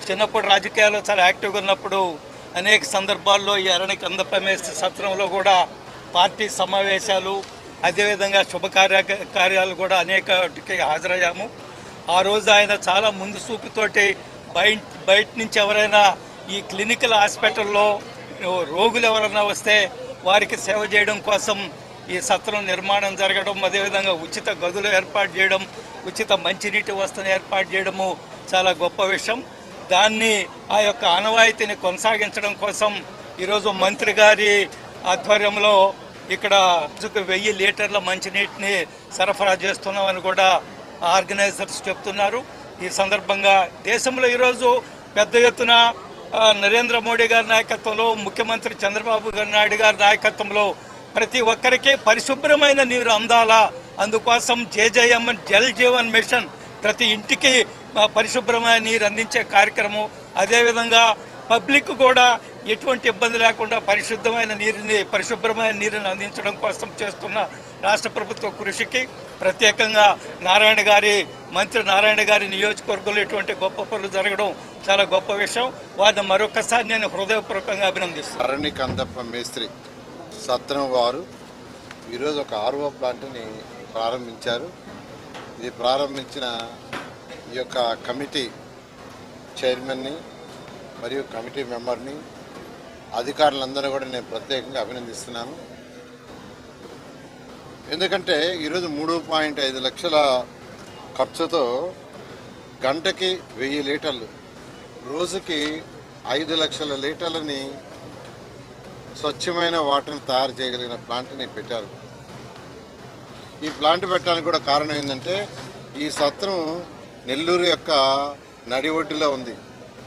చిన్నప్పుడు రాజకీయాల్లో చాలా యాక్టివ్గా ఉన్నప్పుడు అనేక సందర్భాల్లో ఈ అరణ్య కందప్ప మేస్త్రి సత్రంలో కూడా పార్టీ సమావేశాలు అదేవిధంగా కార్యాలు కూడా అనేకటికి హాజరయ్యాము. ఆ రోజు ఆయన చాలా ముందు చూపుతోటి బయట నుంచి ఎవరైనా ఈ క్లినికల్ హాస్పిటల్లో రోగులు ఎవరైనా వస్తే వారికి సేవ చేయడం కోసం ఈ సత్రం నిర్మాణం జరగడం, అదేవిధంగా ఉచిత గదులు ఏర్పాటు చేయడం, ఉచిత మంచినీటి వసతిని ఏర్పాటు చేయడము చాలా గొప్ప విషయం. దాన్ని ఆ యొక్క ఆనవాయితీని కొనసాగించడం కోసం ఈరోజు మంత్రి గారి ఆధ్వర్యంలో ఇక్కడ 1000 లీటర్ల మంచినీటిని సరఫరా చేస్తున్నామని కూడా ఆర్గనైజర్స్ చెప్తున్నారు. ఈ సందర్భంగా దేశంలో ఈరోజు పెద్ద ఎత్తున నరేంద్ర మోడీ గారి నాయకత్వంలో, ముఖ్యమంత్రి చంద్రబాబు నాయుడు గారి నాయకత్వంలో ప్రతి ఒక్కరికి పరిశుభ్రమైన నీరు అందాలా, అందుకోసం జేజేఎంఎన్ జల్ జీవన్ మిషన్ ప్రతి ఇంటికి పరిశుభ్రమైన నీరు అందించే కార్యక్రమం, అదేవిధంగా పబ్లిక్ కూడా ఎటువంటి ఇబ్బంది లేకుండా పరిశుభ్రమైన నీరుని అందించడం కోసం చేస్తున్న రాష్ట్ర ప్రభుత్వ కృషికి ప్రత్యేకంగా మంత్రి నారాయణ గారి నియోజకవర్గంలో ఇటువంటి గొప్ప పనులు జరగడం చాలా గొప్ప విషయం. వారిని మరొకసారి నేను హృదయపూర్వకంగా అభినందిస్తున్నాను. అరణ్య కందప్ప మేస్త్రి సత్రం వారు ఈరోజు ఒక ఆర్ఓ ప్లాంట్ని ప్రారంభించారు. ఇది ప్రారంభించిన ఈ యొక్క కమిటీ చైర్మన్ని మరియు కమిటీ మెంబర్ని, అధికారులందరూ కూడా నేను ప్రత్యేకంగా అభినందిస్తున్నాను. ఎందుకంటే ఈరోజు 3.5 లక్షల ఖర్చుతో గంటకి 1000 లీటర్లు, రోజుకి 5 లక్షల లీటర్లని స్వచ్ఛమైన వాటర్ని తయారు చేయగలిగిన ప్లాంట్ని పెట్టారు. ఈ ప్లాంట్ పెట్టడానికి కూడా కారణం ఏంటంటే ఈ సత్రం నెల్లూరు యొక్క నడి ఒడ్డులో ఉంది.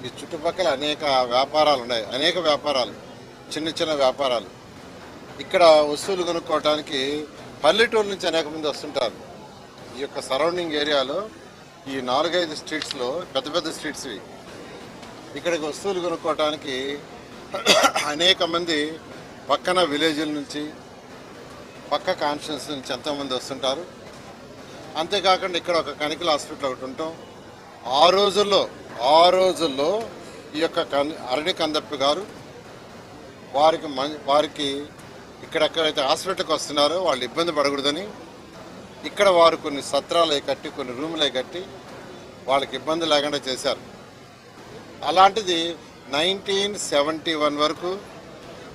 ఈ చుట్టుపక్కల అనేక వ్యాపారాలు ఉన్నాయి, అనేక వ్యాపారాలు, చిన్న వ్యాపారాలు. ఇక్కడ వస్తువులు కొనుక్కోవడానికి పల్లెటూరు నుంచి అనేక మంది వస్తుంటారు. ఈ యొక్క సరౌండింగ్ ఏరియాలో ఈ 4-5 స్ట్రీట్స్లో పెద్ద స్ట్రీట్స్ ఇక్కడికి వస్తువులు కొనుక్కోవడానికి అనేక మంది పక్కన విలేజ్ల నుంచి, పక్క కాన్స్టిట్యున్సీ నుంచి ఎంతోమంది వస్తుంటారు. అంతేకాకుండా ఇక్కడ ఒక కెమికల్ హాస్పిటల్ ఒకటి ఉంటాం. ఆ రోజుల్లో ఈ యొక్క అరణ్య కందప్ప గారు వారికి ఇక్కడెక్కడైతే హాస్పిటల్కి వస్తున్నారో వాళ్ళు ఇబ్బంది పడకూడదని ఇక్కడ వారు కొన్ని సత్రాలు కట్టి, కొన్ని రూములు కట్టి వాళ్ళకి ఇబ్బంది లేకుండా చేశారు. అలాంటిది 1971 వరకు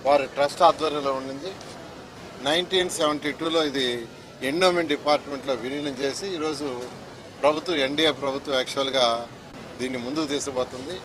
వారి ట్రస్ట్ ఆధ్వర్యంలో ఉండింది. 1972లో ఇది ఎండోమెంట్ డిపార్ట్మెంట్లో విలీనం చేసి ఈరోజు ప్రభుత్వం, ఎన్డీఏ ప్రభుత్వం యాక్చువల్గా దీన్ని ముందుకు తీసుకుపోతుంది.